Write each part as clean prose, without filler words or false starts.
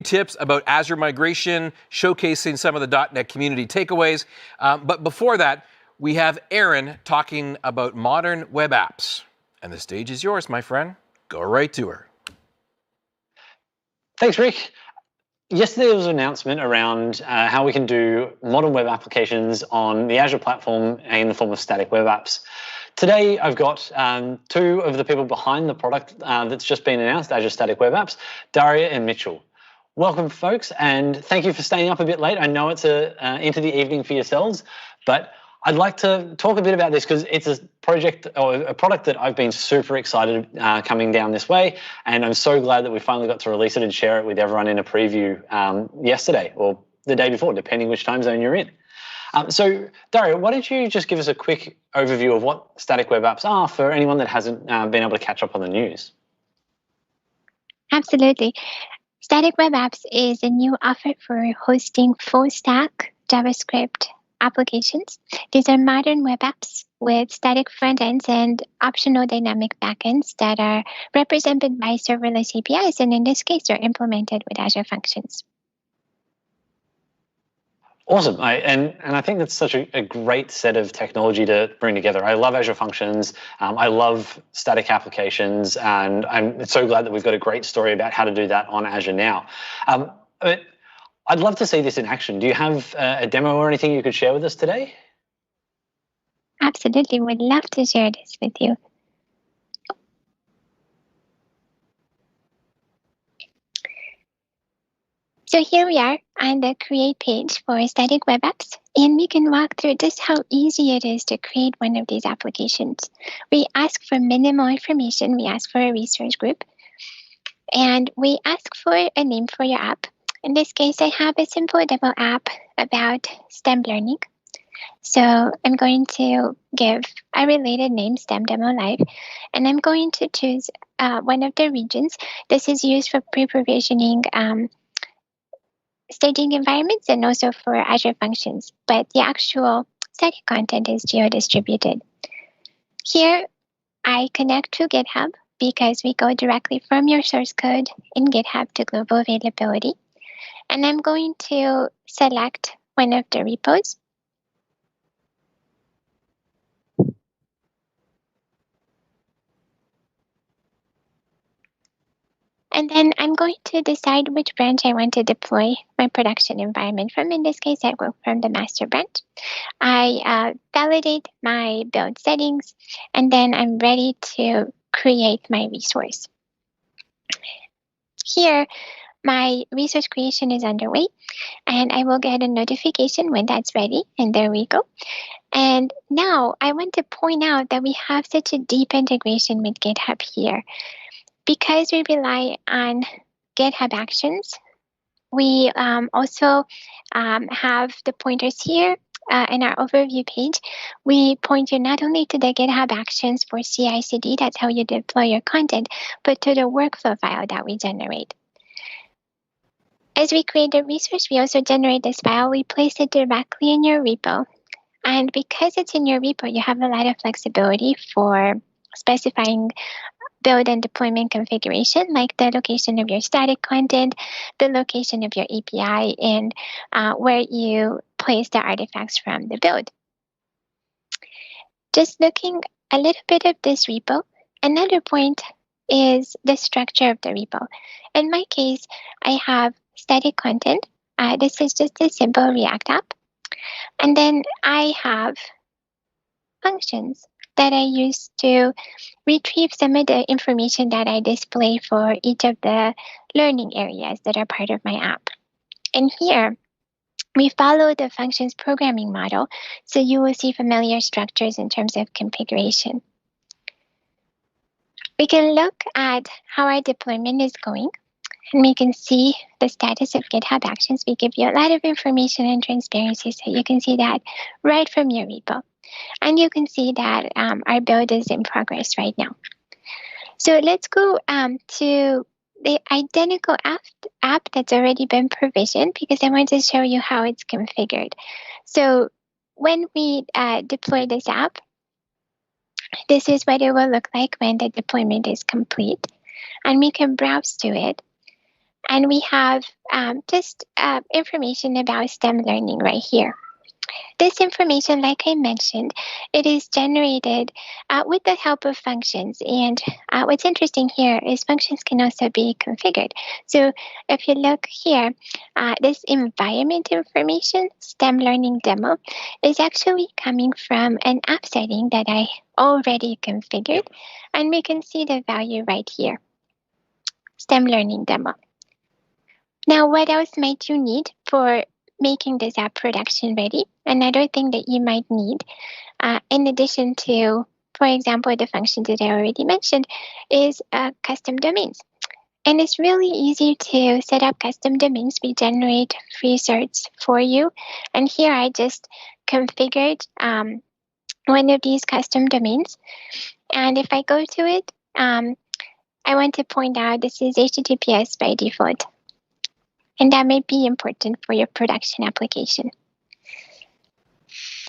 tips about Azure migration, showcasing some of the .NET community takeaways. But before that, we have Erin talking about modern web apps. And the stage is yours, my friend. Go right to her. Thanks, Rick. Yesterday there was an announcement around how we can do modern web applications on the Azure platform in the form of static web apps. Today I've got two of the people behind the product that's just been announced, Azure Static Web Apps, Daria and Mitchell. Welcome, folks, and thank you for staying up a bit late. I know it's into the evening for yourselves, but I'd like to talk a bit about this because it's a project or a product that I've been super excited coming down this way, and I'm so glad that we finally got to release it and share it with everyone in a preview yesterday or the day before, depending which time zone you're in. So, Daria, why don't you just give us a quick overview of what static web apps are for anyone that hasn't been able to catch up on the news? Absolutely. Static web apps is a new offer for hosting full stack JavaScript applications. These are modern web apps with static front ends and optional dynamic backends that are represented by serverless APIs, and in this case, they're implemented with Azure Functions. Awesome, and I think that's such a great set of technology to bring together. I love Azure Functions, I love static applications, and I'm so glad that we've got a great story about how to do that on Azure now. But I'd love to see this in action. Do you have a demo or anything you could share with us today? Absolutely, would love to share this with you. So here we are on the Create page for Static Web Apps, and we can walk through just how easy it is to create one of these applications. We ask for minimal information. We ask for a resource group, and we ask for a name for your app. In this case, I have a simple demo app about STEM learning. So I'm going to give a related name, STEM Demo Live, and I'm going to choose one of the regions. This is used for pre-provisioning staging environments and also for Azure Functions, but the actual static content is geo-distributed. Here, I connect to GitHub because we go directly from your source code in GitHub to global availability. And I'm going to select one of the repos. And then I'm going to decide which branch I want to deploy my production environment from. In this case, I go from the master branch. I validate my build settings, and then I'm ready to create my resource. Here, my resource creation is underway, and I will get a notification when that's ready, and there we go. And now I want to point out that we have such a deep integration with GitHub here. Because we rely on GitHub Actions, we also have the pointers here in our overview page. We point you not only to the GitHub Actions for CI/CD, that's how you deploy your content, but to the workflow file that we generate. As we create a resource, we also generate this file. We place it directly in your repo. And because it's in your repo, you have a lot of flexibility for specifying build and deployment configuration, like the location of your static content, the location of your API, and where you place the artifacts from the build. Just looking a little bit of this repo, another point is the structure of the repo. In my case, I have static content. This is just a simple React app. And then I have functions that I use to retrieve some of the information that I display for each of the learning areas that are part of my app. And here, we follow the functions programming model, so you will see familiar structures in terms of configuration. We can look at how our deployment is going, and we can see the status of GitHub Actions. We give you a lot of information and transparency, so you can see that right from your repo. And you can see that our build is in progress right now. So let's go to the identical app that's already been provisioned, because I want to show you how it's configured. So when we deploy this app, this is what it will look like when the deployment is complete. And we can browse to it. And we have just information about STEM learning right here. This information, like I mentioned, it is generated with the help of functions. And what's interesting here is functions can also be configured. So if you look here, this environment information, STEM learning demo, is actually coming from an app setting that I already configured. Yep. And we can see the value right here, STEM learning demo. Now, what else might you need for making this app production ready? Another thing that you might need, in addition to, for example, the functions that I already mentioned, is custom domains. And it's really easy to set up custom domains. We generate free certs for you. And here I just configured one of these custom domains. And if I go to it, I want to point out this is HTTPS by default. And that may be important for your production application.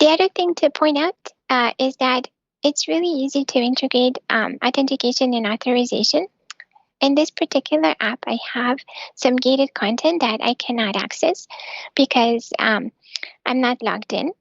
The other thing to point out is that it's really easy to integrate authentication and authorization. In this particular app, I have some gated content that I cannot access because I'm not logged in.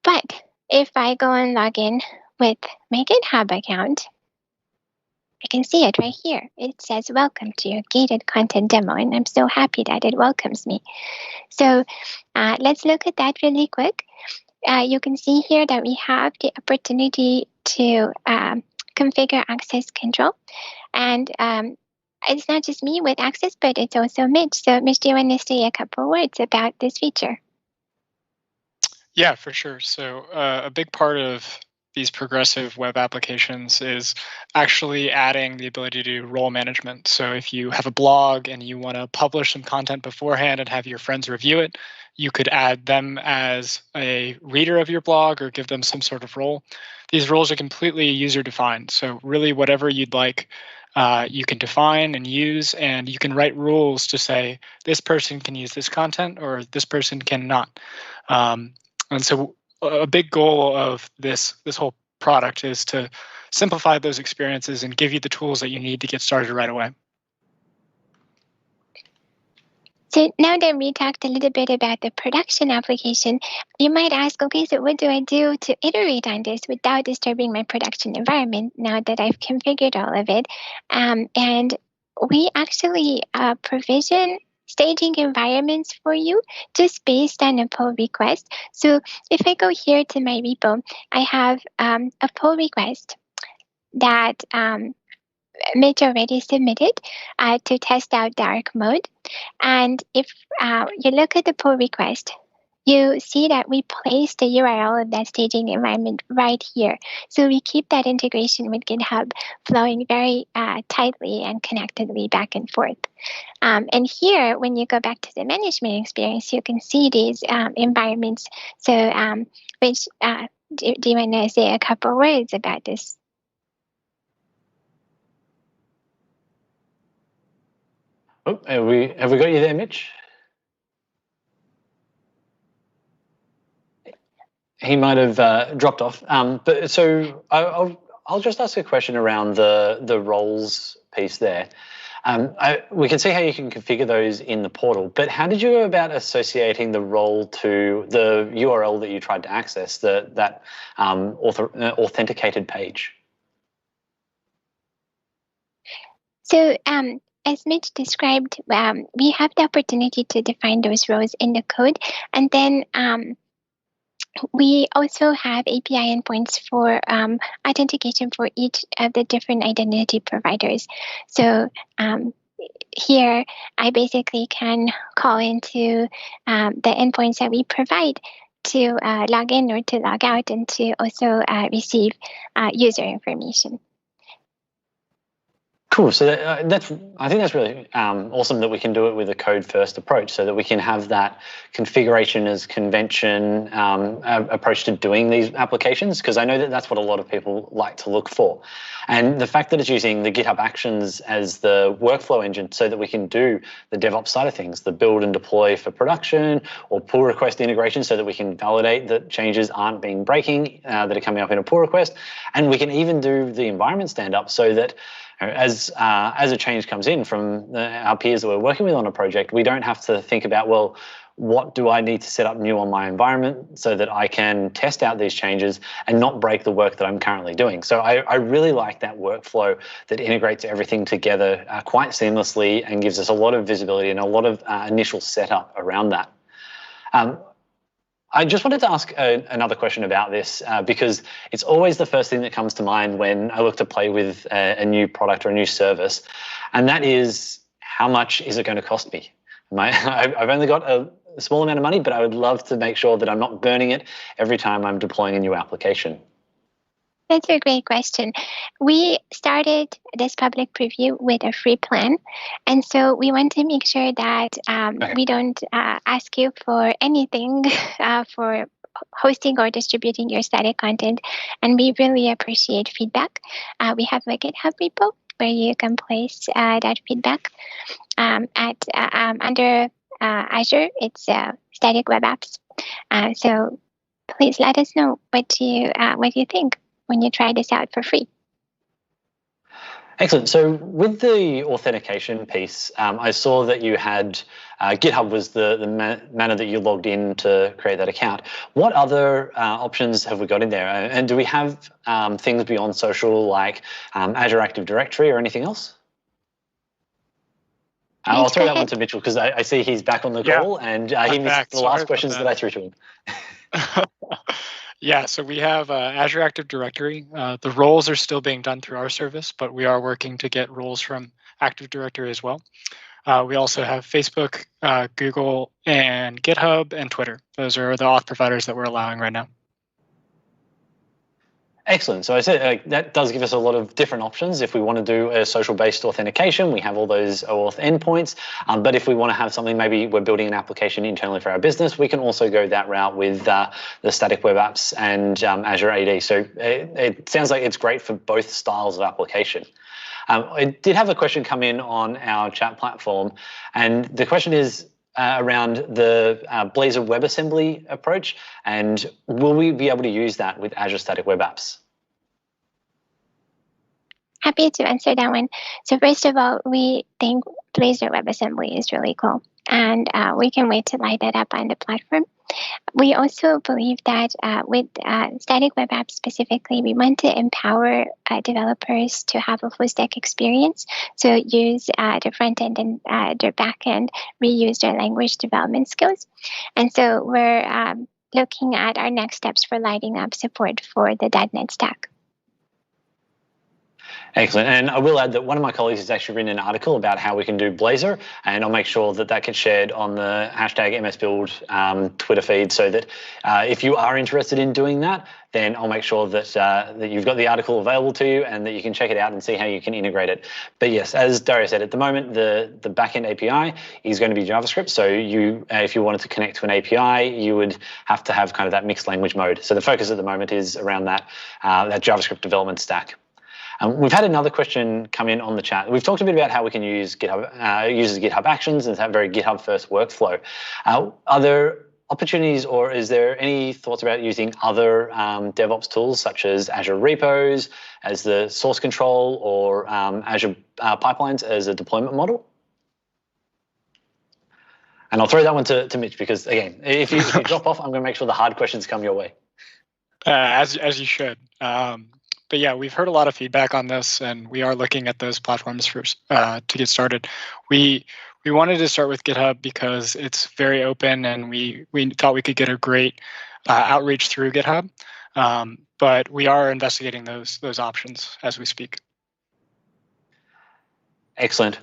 But if I go and log in with my GitHub account, I can see it right here. It says, welcome to your gated content demo, and I'm so happy that it welcomes me. So let's look at that really quick. You can see here that we have the opportunity to configure access control. And it's not just me with access, but it's also Mitch. So Mitch, do you want to say a couple words about this feature? Yeah, for sure. So a big part of these progressive web applications is actually adding the ability to do role management. So if you have a blog and you want to publish some content beforehand and have your friends review it, you could add them as a reader of your blog or give them some sort of role. These roles are completely user-defined. So really whatever you'd like, you can define and use, and you can write rules to say this person can use this content or this person cannot. And so a big goal of this whole product is to simplify those experiences and give you the tools that you need to get started right away. So now that we talked a little bit about the production application, you might ask, okay, so what do I do to iterate on this without disturbing my production environment now that I've configured all of it? And we actually provision staging environments for you just based on a pull request. So if I go here to my repo, I have a pull request that Mitch already submitted to test out dark mode. And if you look at the pull request, you see that we place the URL of that staging environment right here. So we keep that integration with GitHub flowing very tightly and connectedly back and forth. And here, when you go back to the management experience, you can see these environments. So which, do you want to say a couple words about this? Oh, have we got you there, Mitch? He might have dropped off. But so I'll just ask a question around the roles piece there. We can see how you can configure those in the portal, but how did you go about associating the role to the URL that you tried to access, that authenticated page? So as Mitch described, we have the opportunity to define those roles in the code, and then we also have API endpoints for authentication for each of the different identity providers. So here, I basically can call into the endpoints that we provide to log in or to log out and to also receive user information. Cool. So I think that's really awesome that we can do it with a code-first approach, so that we can have that configuration as convention approach to doing these applications, because I know that that's what a lot of people like to look for. And the fact that it's using the GitHub Actions as the workflow engine, so that we can do the DevOps side of things, the build and deploy for production, or pull request integration, so that we can validate that changes aren't breaking that are coming up in a pull request, and we can even do the environment stand-up so that as a change comes in from our peers that we're working with on a project, we don't have to think about, well, what do I need to set up new on my environment so that I can test out these changes and not break the work that I'm currently doing. So I really like that workflow that integrates everything together quite seamlessly and gives us a lot of visibility and a lot of initial setup around that. I just wanted to ask another question about this because it's always the first thing that comes to mind when I look to play with a new product or a new service, and that is, how much is it going to cost me? I've only got a small amount of money, but I would love to make sure that I'm not burning it every time I'm deploying a new application. That's a great question. We started this public preview with a free plan. And so we want to make sure that we don't ask you for anything for hosting or distributing your static content. And we really appreciate feedback. We have a GitHub repo where you can place that feedback under Azure. It's static web apps. So please let us know what you think when you try this out for free. Excellent. So with the authentication piece, I saw that you had GitHub was the manner that you logged in to create that account. What other options have we got in there? And do we have things beyond social like Azure Active Directory or anything else? I'll throw that one to Mitchell because I see he's back on the call and he missed the last questions that I threw to him. Yeah, so we have Azure Active Directory. The roles are still being done through our service, but we are working to get roles from Active Directory as well. We also have Facebook, Google, and GitHub and Twitter. Those are the auth providers that we're allowing right now. Excellent. So I said that does give us a lot of different options. If we want to do a social-based authentication, we have all those OAuth endpoints. But if we want to have something, maybe we're building an application internally for our business, we can also go that route with the static web apps and Azure AD. So it sounds like it's great for both styles of application. I did have a question come in on our chat platform, and the question is around the Blazor WebAssembly approach, and will we be able to use that with Azure Static Web Apps? Happy to answer that one. So first of all, we think Blazor WebAssembly is really cool, and we can wait to light that up on the platform. We also believe that with static web apps specifically, we want to empower developers to have a full stack experience. So use the front end and the back end, reuse their language development skills. And so we're looking at our next steps for lighting up support for the .NET stack. Excellent. And I will add that one of my colleagues has actually written an article about how we can do Blazor, and I'll make sure that that gets shared on the hashtag MSBuild Twitter feed, so that if you are interested in doing that, then I'll make sure that that you've got the article available to you and that you can check it out and see how you can integrate it. But yes, as Dario said, at the moment, the backend API is going to be JavaScript. So you, if you wanted to connect to an API, you would have to have kind of that mixed language mode. So the focus at the moment is around that JavaScript development stack. We've had another question come in on the chat. We've talked a bit about how we can use GitHub, uses GitHub Actions and have very GitHub first workflow. Are there opportunities, or is there any thoughts about using other DevOps tools such as Azure Repos as the source control, or Azure pipelines as a deployment model? And I'll throw that one to Mitch because, again, if you drop off, I'm going to make sure the hard questions come your way. As you should. But yeah, we've heard a lot of feedback on this, and we are looking at those platforms first to get started. We wanted to start with GitHub because it's very open, and we thought we could get a great outreach through GitHub. But we are investigating those options as we speak. Excellent.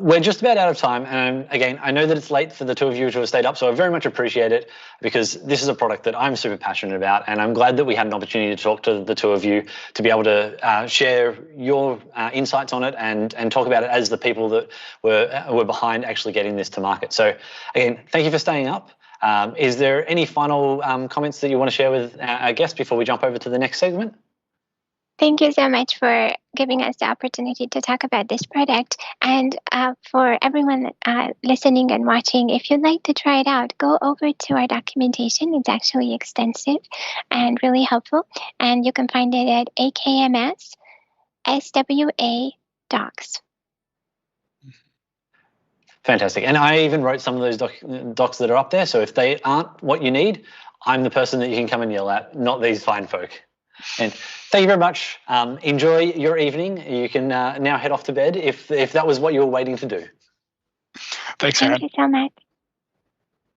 We're just about out of time. And again, I know that it's late for the two of you to have stayed up, so I very much appreciate it because this is a product that I'm super passionate about. And I'm glad that we had an opportunity to talk to the two of you to be able to share your insights on it and talk about it as the people that were behind actually getting this to market. So again, thank you for staying up. Is there any final comments that you want to share with our guests before we jump over to the next segment? Thank you so much for giving us the opportunity to talk about this product. And for everyone listening and watching, if you'd like to try it out, go over to our documentation. It's actually extensive and really helpful. And you can find it at akms.swa.com. docs. Fantastic. And I even wrote some of those docs that are up there. So if they aren't what you need, I'm the person that you can come and yell at, not these fine folk. And thank you very much. Enjoy your evening. You can now head off to bed if that was what you were waiting to do. Thanks, Aaron. Thank you so much.